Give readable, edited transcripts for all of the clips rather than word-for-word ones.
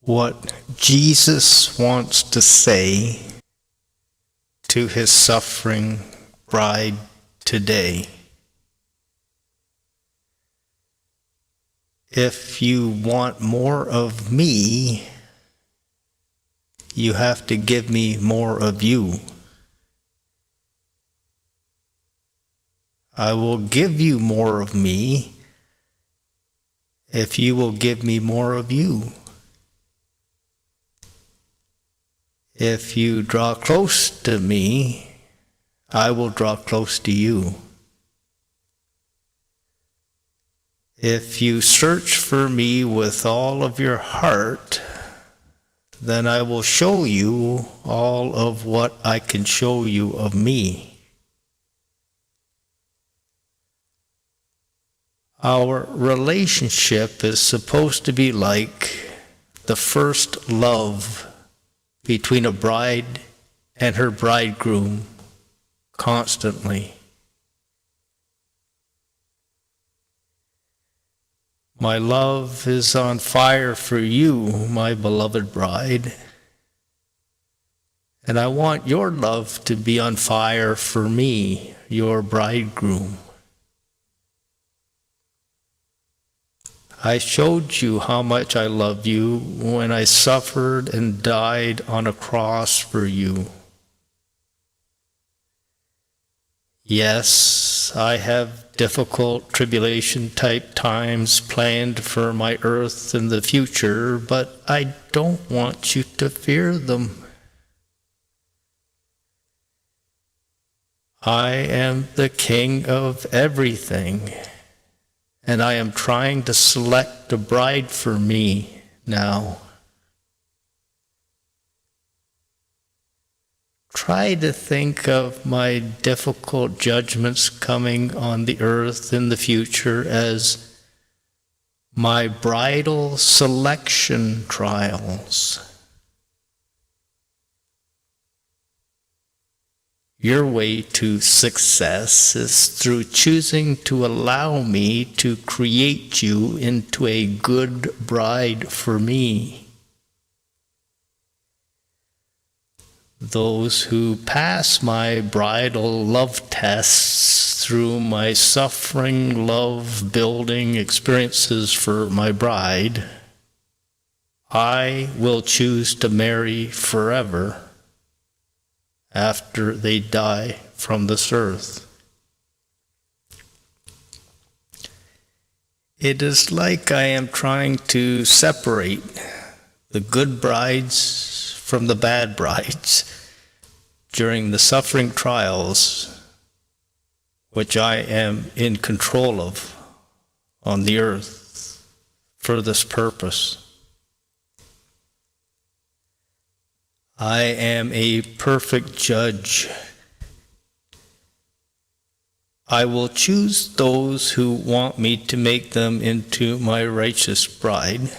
what Jesus wants to say to his suffering bride today. If you want more of me, you have to give me more of you. I will give you more of me if you will give me more of you. If you draw close to me, I will draw close to you. If you search for me with all of your heart, then I will show you all of what I can show you of me. Our relationship is supposed to be like the first love between a bride and her bridegroom constantly. My love is on fire for you, my beloved bride, and I want your love to be on fire for me, your bridegroom. I showed you how much I love you when I suffered and died on a cross for you. Yes, I have difficult tribulation-type times planned for my earth in the future, but I don't want you to fear them. I am the King of everything, and I am trying to select a bride for me now. Try to think of my difficult judgments coming on the earth in the future as my bridal selection trials. Your way to success is through choosing to allow me to create you into a good bride for me. Those who pass my bridal love tests through my suffering love building experiences for my bride, I will choose to marry forever after they die from this earth. It is like I am trying to separate the good brides from the bad brides during the suffering trials which I am in control of on the earth for this purpose. I am a perfect judge. I will choose those who want me to make them into my righteous bride,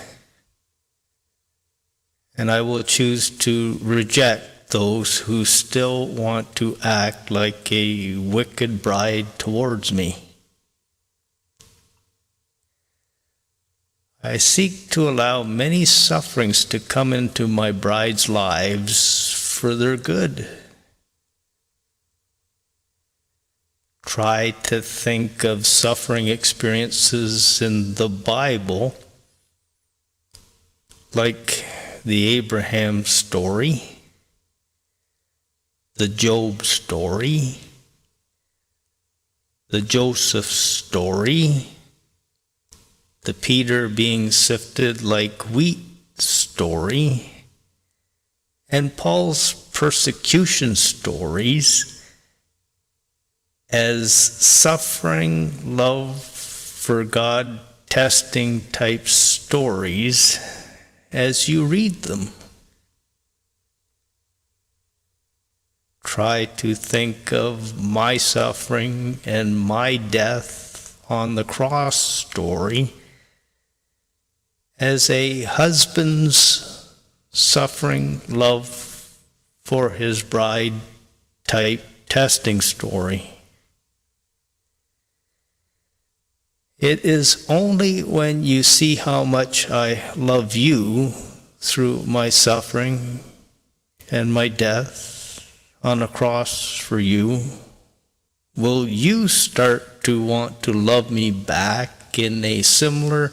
and I will choose to reject those who still want to act like a wicked bride towards me. I seek to allow many sufferings to come into my bride's lives for their good. Try to think of suffering experiences in the Bible, like the Abraham story, the Job story, the Joseph story, the Peter being sifted like wheat story, and Paul's persecution stories as suffering, love for God testing type stories as you read them. Try to think of my suffering and my death on the cross story as a husband's suffering love for his bride type testing story. It is only when you see how much I love you through my suffering and my death on a cross for you, will you start to want to love me back in a similar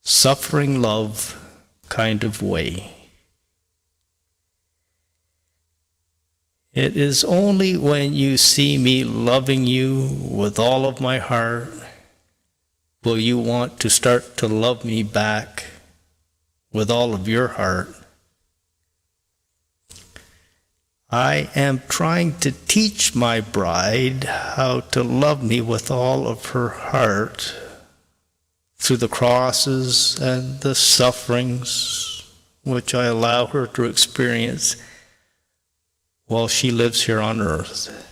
suffering love kind of way? It is only when you see me loving you with all of my heart will you want to start to love me back with all of your heart. I am trying to teach my bride how to love me with all of her heart through the crosses and the sufferings which I allow her to experience while she lives here on earth.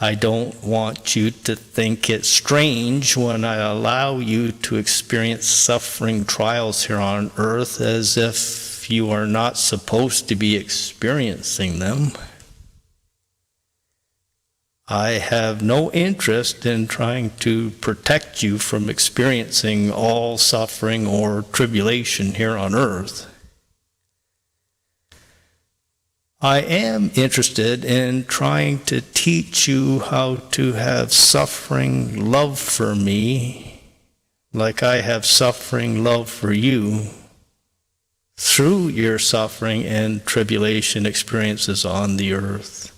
I don't want you to think it strange when I allow you to experience suffering trials here on earth as if you are not supposed to be experiencing them. I have no interest in trying to protect you from experiencing all suffering or tribulation here on earth. I am interested in trying to teach you how to have suffering love for me, like I have suffering love for you, through your suffering and tribulation experiences on the earth.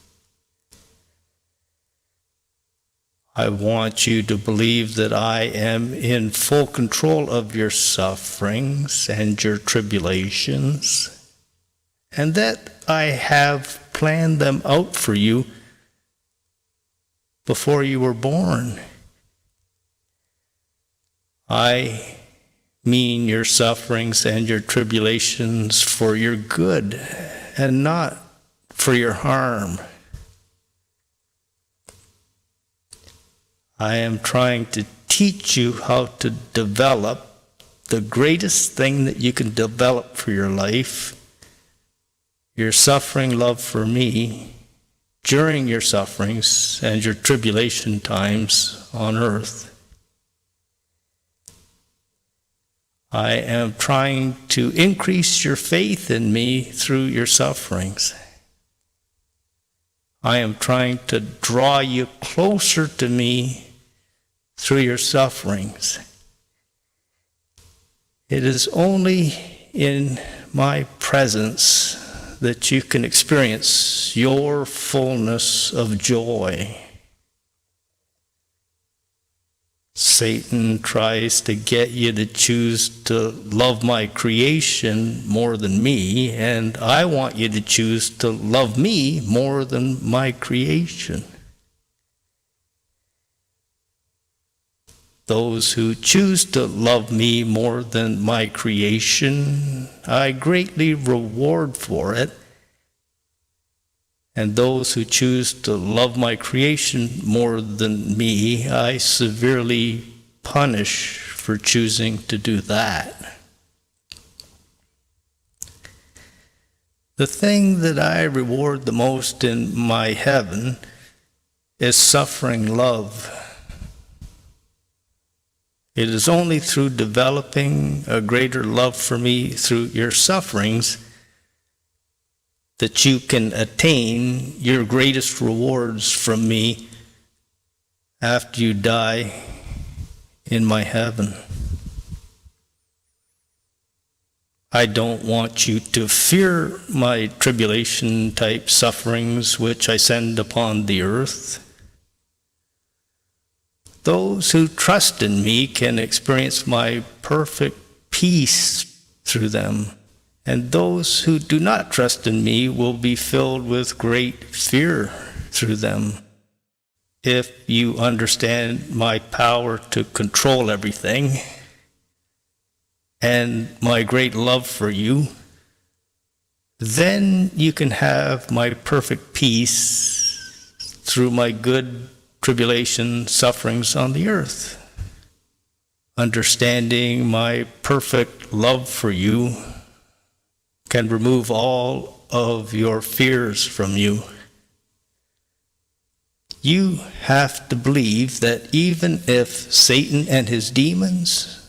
I want you to believe that I am in full control of your sufferings and your tribulations, and that I have planned them out for you before you were born. I mean your sufferings and your tribulations for your good and not for your harm. I am trying to teach you how to develop the greatest thing that you can develop for your life, your suffering love for me during your sufferings and your tribulation times on earth. I am trying to increase your faith in me through your sufferings. I am trying to draw you closer to me through your sufferings. It is only in my presence that you can experience your fullness of joy. Satan tries to get you to choose to love my creation more than me, and I want you to choose to love me more than my creation. Those who choose to love me more than my creation, I greatly reward for it. And those who choose to love my creation more than me, I severely punish for choosing to do that. The thing that I reward the most in my heaven is suffering love. It is only through developing a greater love for me through your sufferings that you can attain your greatest rewards from me after you die in my heaven. I don't want you to fear my tribulation-type sufferings which I send upon the earth. Those who trust in me can experience my perfect peace through them, and those who do not trust in me will be filled with great fear through them. If you understand my power to control everything and my great love for you, then you can have my perfect peace through my good tribulation sufferings on the earth. Understanding my perfect love for you can remove all of your fears from you. You have to believe that even if Satan and his demons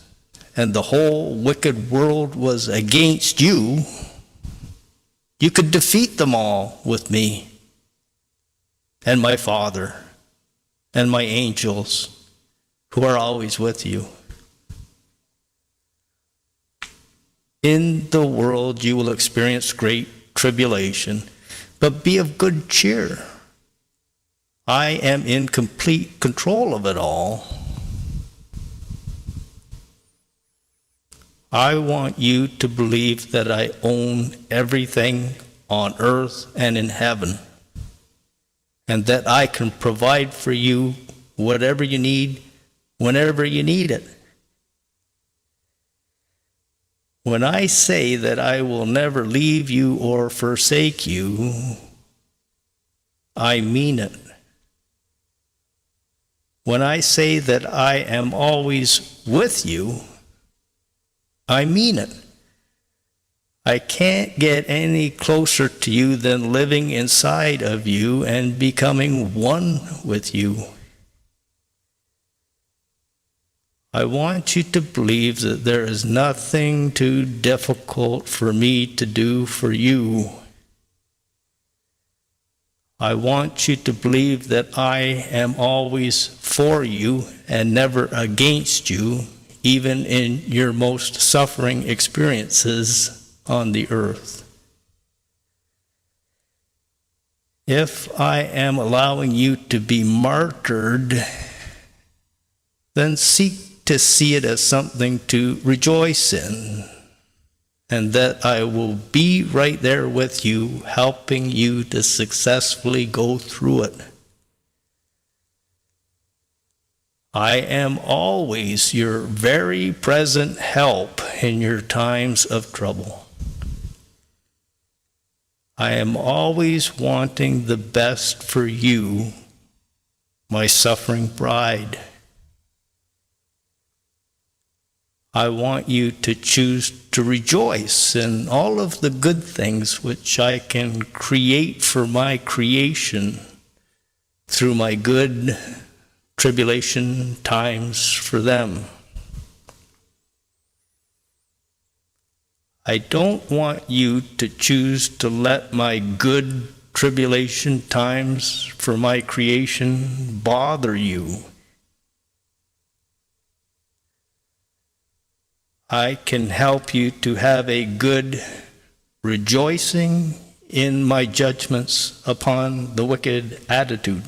and the whole wicked world was against you, you could defeat them all with me and my Father and my angels who are always with you. In the world you will experience great tribulation, but be of good cheer. I am in complete control of it all. I want you to believe that I own everything on earth and in heaven, and that I can provide for you whatever you need, whenever you need it. When I say that I will never leave you or forsake you, I mean it. When I say that I am always with you, I mean it. I can't get any closer to you than living inside of you and becoming one with you. I want you to believe that there is nothing too difficult for me to do for you. I want you to believe that I am always for you and never against you, even in your most suffering experiences on the earth. If I am allowing you to be martyred, then seek to see it as something to rejoice in, and that I will be right there with you, helping you to successfully go through it. I am always your very present help in your times of trouble. I am always wanting the best for you, my suffering bride. I want you to choose to rejoice in all of the good things which I can create for my creation through my good tribulation times for them. I don't want you to choose to let my good tribulation times for my creation bother you. I can help you to have a good rejoicing in my judgments upon the wicked attitude,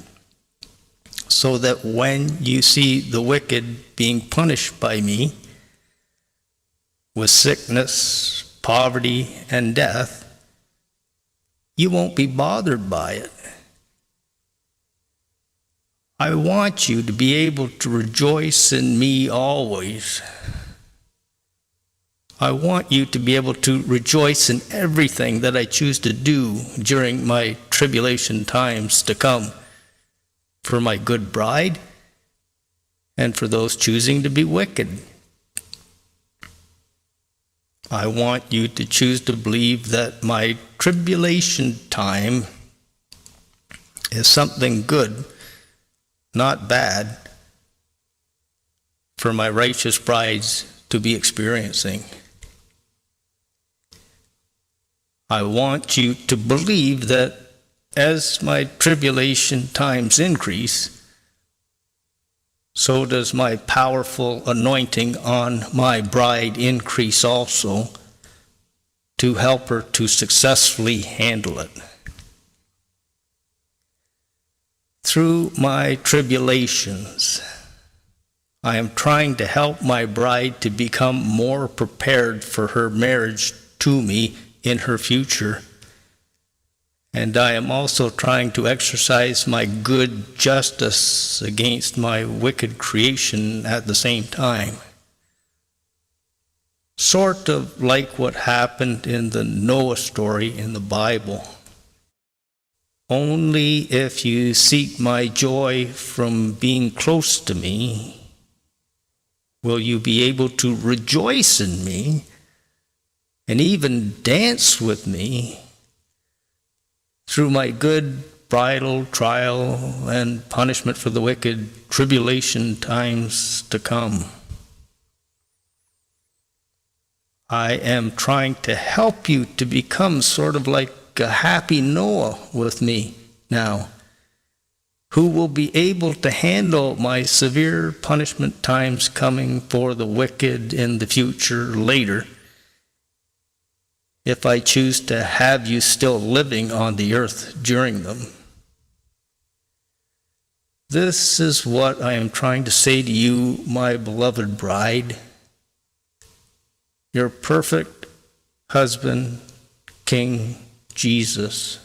so that when you see the wicked being punished by me with sickness, poverty, and death, you won't be bothered by it. I want you to be able to rejoice in me always. I want you to be able to rejoice in everything that I choose to do during my tribulation times to come, for my good bride and for those choosing to be wicked. I want you to choose to believe that my tribulation time is something good, not bad, for my righteous brides to be experiencing. I want you to believe that as my tribulation times increase, so does my powerful anointing on my bride increase also, to help her to successfully handle it. Through my tribulations, I am trying to help my bride to become more prepared for her marriage to me in her future. And I am also trying to exercise my good justice against my wicked creation at the same time. Sort of like what happened in the Noah story in the Bible. Only if you seek my joy from being close to me will you be able to rejoice in me and even dance with me through my good bridal trial and punishment for the wicked tribulation times to come. I am trying to help you to become sort of like a happy Noah with me now, who will be able to handle my severe punishment times coming for the wicked in the future later, if I choose to have you still living on the earth during them. This is what I am trying to say to you, my beloved bride. Your perfect husband, King Jesus,